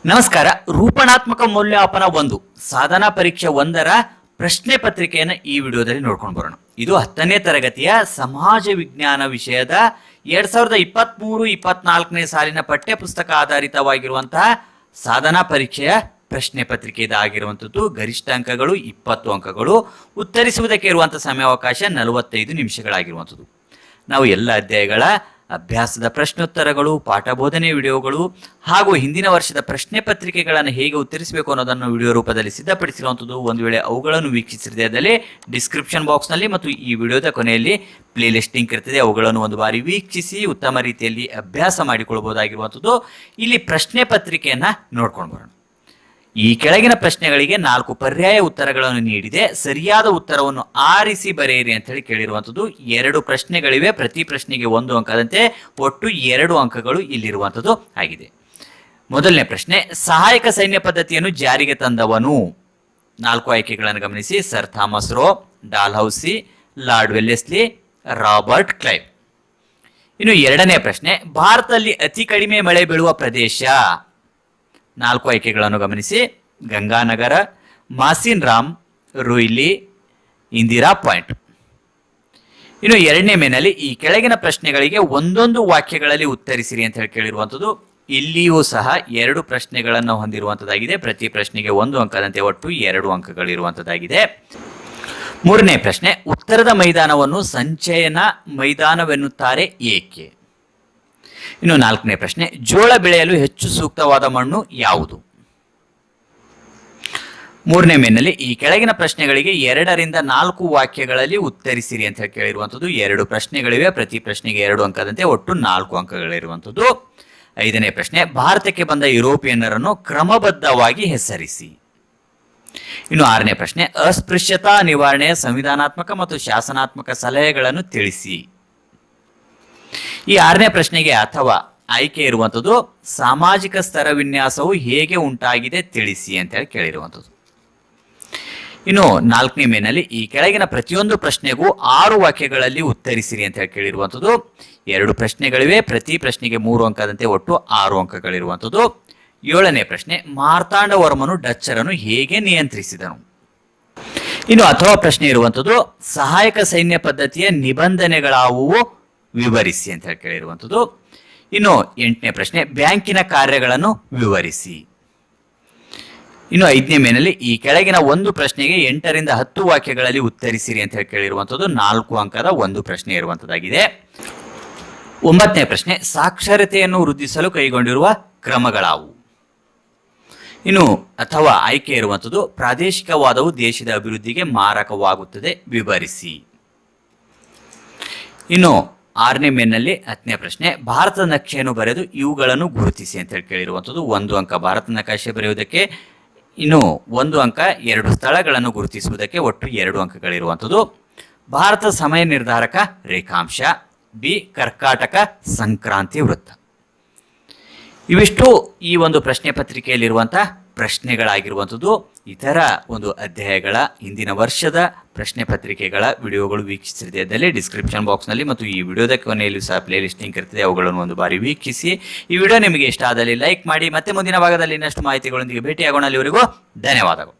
ನಮಸ್ಕಾರ. ರೂಪಣಾತ್ಮಕ ಮೌಲ್ಯಮಾಪನ 1 ಸಾಧನಾ ಪರೀಕ್ಷೆ 1ರ ಪ್ರಶ್ನೆ ಪತ್ರಿಕೆಯನ್ನು ಈ ವಿಡಿಯೋದಲ್ಲಿ ನೋಡ್ಕೊಂಡು ಬರೋಣ. ಇದು 10ನೇ ತರಗತಿಯ ಸಮಾಜ ವಿಜ್ಞಾನ ವಿಷಯದ 2023-24ನೇ ಸಾಲಿನ ಪಠ್ಯ ಪುಸ್ತಕ ಆಧಾರಿತವಾಗಿರುವಂತಹ ಸಾಧನಾ ಪರೀಕ್ಷೆಯ ಪ್ರಶ್ನೆ ಪತ್ರಿಕೆ ಇದಾಗಿರುವಂಥದ್ದು. ಗರಿಷ್ಠ ಅಂಕಗಳು 20 ಅಂಕಗಳು, ಉತ್ತರಿಸುವುದಕ್ಕೆ ಇರುವಂತಹ ಸಮಯಾವಕಾಶ 45 ನಿಮಿಷಗಳಾಗಿರುವಂಥದ್ದು. ನಾವು ಎಲ್ಲ ಅಧ್ಯಾಯಗಳ ಅಭ್ಯಾಸದ ಪ್ರಶ್ನೋತ್ತರಗಳು, ಪಾಠ ಬೋಧನೆ ವಿಡಿಯೋಗಳು ಹಾಗೂ ಹಿಂದಿನ ವರ್ಷದ ಪ್ರಶ್ನೆ ಪತ್ರಿಕೆಗಳನ್ನು ಹೇಗೆ ಉತ್ತರಿಸಬೇಕು ಅನ್ನೋದನ್ನು ವಿಡಿಯೋ ರೂಪದಲ್ಲಿ ಸಿದ್ಧಪಡಿಸಿರುವಂಥದ್ದು. ಒಂದು ವೇಳೆ ಅವುಗಳನ್ನು ವೀಕ್ಷಿಸಿರದೇ ಅದರಲ್ಲಿ ಡಿಸ್ಕ್ರಿಪ್ಷನ್ ಬಾಕ್ಸ್ನಲ್ಲಿ ಮತ್ತು ಈ ವಿಡಿಯೋದ ಕೊನೆಯಲ್ಲಿ ಪ್ಲೇ ಲಿಸ್ಟ್ ಲಿಂಕ್ ಇರ್ತದೆ. ಅವುಗಳನ್ನು ಒಂದು ಬಾರಿ ವೀಕ್ಷಿಸಿ ಉತ್ತಮ ರೀತಿಯಲ್ಲಿ ಅಭ್ಯಾಸ ಮಾಡಿಕೊಳ್ಳಬಹುದಾಗಿರುವಂಥದ್ದು. ಇಲ್ಲಿ ಪ್ರಶ್ನೆ ಪತ್ರಿಕೆಯನ್ನು ನೋಡ್ಕೊಂಡು ಬರೋಣ. ಈ ಕೆಳಗಿನ ಪ್ರಶ್ನೆಗಳಿಗೆ 4 ಪರ್ಯಾಯ ಉತ್ತರಗಳನ್ನು ನೀಡಿದೆ. ಸರಿಯಾದ ಉತ್ತರವನ್ನು ಆರಿಸಿ ಬರೆಯಿರಿ ಅಂತ ಹೇಳಿ ಕೇಳಿರುವಂಥದ್ದು. 2 ಪ್ರಶ್ನೆಗಳಿವೆ. ಪ್ರತಿ ಪ್ರಶ್ನೆಗೆ 1 ಅಂಕದಂತೆ ಒಟ್ಟು 2 ಅಂಕಗಳು ಇಲ್ಲಿರುವಂಥದ್ದು ಆಗಿದೆ. ಮೊದಲನೇ ಪ್ರಶ್ನೆ, ಸಹಾಯಕ ಸೈನ್ಯ ಪದ್ಧತಿಯನ್ನು ಜಾರಿಗೆ ತಂದವನು? 4 ಆಯ್ಕೆಗಳನ್ನು ಗಮನಿಸಿ. Sir Thomas rho, Dalhousie, lord Wellesley, Robert Clive. ಇನ್ನು ಎರಡನೇ ಪ್ರಶ್ನೆ, ಭಾರತದಲ್ಲಿ ಅತಿ ಕಡಿಮೆ ಮಳೆ ಬೀಳುವ ಪ್ರದೇಶ? 4 ಆಯ್ಕೆಗಳನ್ನು ಗಮನಿಸಿ. ಗಂಗಾನಗರ, ಮಾಸಿನ್ ರಾಮ್, ರುಯ್ಲಿ, ಇಂದಿರಾ ಪಾಯಿಂಟ್. ಇನ್ನು ಎರಡನೇ ಮೇನಲ್ಲಿ ಈ ಕೆಳಗಿನ ಪ್ರಶ್ನೆಗಳಿಗೆ ಒಂದೊಂದು ವಾಕ್ಯಗಳಲ್ಲಿ ಉತ್ತರಿಸಿರಿ ಅಂತ ಹೇಳಿ ಕೇಳಿರುವಂಥದ್ದು. ಇಲ್ಲಿಯೂ ಸಹ 2 ಪ್ರಶ್ನೆಗಳನ್ನು ಹೊಂದಿರುವಂಥದ್ದಾಗಿದೆ. ಪ್ರತಿ ಪ್ರಶ್ನೆಗೆ 1 ಅಂಕದಂತೆ ಒಟ್ಟು 2 ಅಂಕಗಳಿರುವಂಥದ್ದಾಗಿದೆ. ಮೂರನೇ ಪ್ರಶ್ನೆ, ಉತ್ತರದ ಮೈದಾನವನ್ನು ಸಂಚಯನ ಮೈದಾನವೆನ್ನುತ್ತಾರೆ ಏಕೆ? ಇನ್ನು 4ನೇ ಪ್ರಶ್ನೆ, ಜೋಳ ಬೆಳೆಯಲು ಹೆಚ್ಚು ಸೂಕ್ತವಾದ ಮಣ್ಣು ಯಾವುದು? 3ನೇ ಮೇನಲ್ಲಿ ಈ ಕೆಳಗಿನ ಪ್ರಶ್ನೆಗಳಿಗೆ 2ರಿಂದ 4 ವಾಕ್ಯಗಳಲ್ಲಿ ಉತ್ತರಿಸಿರಿ ಅಂತ ಹೇಳಿ ಕೇಳಿರುವಂಥದ್ದು. 2 ಪ್ರಶ್ನೆಗಳಿವೆ. ಪ್ರತಿ ಪ್ರಶ್ನೆಗೆ 2 ಅಂಕದಂತೆ ಒಟ್ಟು 4 ಅಂಕಗಳಿರುವಂಥದ್ದು. 5ನೇ ಪ್ರಶ್ನೆ, ಭಾರತಕ್ಕೆ ಬಂದ ಯುರೋಪಿಯನ್ನರನ್ನು ಕ್ರಮಬದ್ಧವಾಗಿ ಹೆಸರಿಸಿ. ಇನ್ನು 6ನೇ ಪ್ರಶ್ನೆ, ಅಸ್ಪೃಶ್ಯತಾ ನಿವಾರಣೆಯ ಸಂವಿಧಾನಾತ್ಮಕ ಮತ್ತು ಶಾಸನಾತ್ಮಕ ಸಲಹೆಗಳನ್ನು ತಿಳಿಸಿ. ಈ 6ನೇ ಪ್ರಶ್ನೆಗೆ ಅಥವಾ ಆಯ್ಕೆ ಇರುವಂಥದ್ದು ಸಾಮಾಜಿಕ ಸ್ತರ ವಿನ್ಯಾಸವು ಹೇಗೆ ಉಂಟಾಗಿದೆ ತಿಳಿಸಿ ಅಂತ ಹೇಳಿ ಕೇಳಿರುವಂಥದ್ದು. ಇನ್ನು 4ನೇ ಮೇನಲ್ಲಿ ಈ ಕೆಳಗಿನ ಪ್ರತಿಯೊಂದು ಪ್ರಶ್ನೆಗೂ 6 ವಾಕ್ಯಗಳಲ್ಲಿ ಉತ್ತರಿಸಿರಿ ಅಂತ ಹೇಳಿ ಕೇಳಿರುವಂಥದ್ದು. 2 ಪ್ರಶ್ನೆಗಳಿವೆ. ಪ್ರತಿ ಪ್ರಶ್ನೆಗೆ 3 ಅಂಕದಂತೆ ಒಟ್ಟು 6 ಅಂಕಗಳಿರುವಂಥದ್ದು. 7ನೇ ಪ್ರಶ್ನೆ, ಮಾರ್ತಾಂಡವರ್ಮನು ಡಚ್ಚರನ್ನು ಹೇಗೆ ನಿಯಂತ್ರಿಸಿದನು? ಇನ್ನು ಅಥವಾ ಪ್ರಶ್ನೆ ಇರುವಂಥದ್ದು ಸಹಾಯಕ ಸೈನ್ಯ ಪದ್ಧತಿಯ ನಿಬಂಧನೆಗಳಾವುವು ವಿವರಿಸಿ ಅಂತ ಹೇಳಿ ಕೇಳಿರುವಂಥದ್ದು. ಇನ್ನು 8ನೇ ಪ್ರಶ್ನೆ, ಬ್ಯಾಂಕಿನ ಕಾರ್ಯಗಳನ್ನು ವಿವರಿಸಿ. ಇನ್ನು 5ನೇ ಮೇನಲ್ಲಿ ಈ ಕೆಳಗಿನ ಒಂದು ಪ್ರಶ್ನೆಗೆ 8ರಿಂದ 10 ವಾಕ್ಯಗಳಲ್ಲಿ ಉತ್ತರಿಸಿರಿ ಅಂತ ಹೇಳಿ ಕೇಳಿರುವಂಥದ್ದು. 4 ಅಂಕದ ಒಂದು ಪ್ರಶ್ನೆ ಇರುವಂಥದ್ದಾಗಿದೆ. 9ನೇ ಪ್ರಶ್ನೆ, ಸಾಕ್ಷರತೆಯನ್ನು ವೃದ್ಧಿಸಲು ಕೈಗೊಂಡಿರುವ ಕ್ರಮಗಳಾವು? ಇನ್ನು ಅಥವಾ ಆಯ್ಕೆ ಇರುವಂಥದ್ದು ಪ್ರಾದೇಶಿಕವಾದವು ದೇಶದ ಅಭಿವೃದ್ಧಿಗೆ ಮಾರಕವಾಗುತ್ತದೆ, ವಿವರಿಸಿ. ಇನ್ನು 6ನೇ ಮೇನಲ್ಲಿ 10ನೇ ಪ್ರಶ್ನೆ, ಭಾರತದ ನಕ್ಷೆಯನ್ನು ಬರೆದು ಇವುಗಳನ್ನು ಗುರುತಿಸಿ ಅಂತ ಹೇಳಿ ಕೇಳಿರುವಂಥದ್ದು. 1 ಅಂಕ ಭಾರತ ನಕಾಶೆ ಬರೆಯುವುದಕ್ಕೆ, ಇನ್ನು 1 ಅಂಕ 2 ಸ್ಥಳಗಳನ್ನು ಗುರುತಿಸುವುದಕ್ಕೆ, ಒಟ್ಟು 2 ಅಂಕಗಳಿರುವಂಥದ್ದು. ಭಾರತ ಸಮಯ ನಿರ್ಧಾರಕ ರೇಖಾಂಶ, ಬಿ ಕರ್ಕಾಟಕ ಸಂಕ್ರಾಂತಿ ವೃತ್ತ. ಇವಿಷ್ಟು ಈ ಒಂದು ಪ್ರಶ್ನೆ ಪತ್ರಿಕೆಯಲ್ಲಿರುವಂತಹ ಪ್ರಶ್ನೆಗಳಾಗಿರುವಂಥದ್ದು. ಇತರ ಒಂದು ಅಧ್ಯಾಯಗಳ ಹಿಂದಿನ ವರ್ಷದ ಪ್ರಶ್ನೆ ಪತ್ರಿಕೆಗಳ ವಿಡಿಯೋಗಳು ವೀಕ್ಷಿಸಿದಲ್ಲಿ ಡಿಸ್ಕ್ರಿಪ್ಷನ್ ಬಾಕ್ಸ್ನಲ್ಲಿ ಮತ್ತು ಈ ವಿಡಿಯೋದ ಕೊನೆಯಲ್ಲಿ ಸಹ ಪ್ಲೇ ಲಿಸ್ಟ್ ಲಿಂಕ್ ಇರ್ತದೆ. ಅವುಗಳನ್ನು ಒಂದು ಬಾರಿ ವೀಕ್ಷಿಸಿ. ಈ ವಿಡಿಯೋ ನಿಮಗೆ ಇಷ್ಟ ಆದಲ್ಲಿ ಲೈಕ್ ಮಾಡಿ. ಮತ್ತೆ ಮುಂದಿನ ಭಾಗದಲ್ಲಿ ಇನ್ನಷ್ಟು ಮಾಹಿತಿಗಳೊಂದಿಗೆ ಭೇಟಿಯಾಗೋಣ. ಅಲ್ಲಿವರೆಗೂ ಧನ್ಯವಾದಗಳು.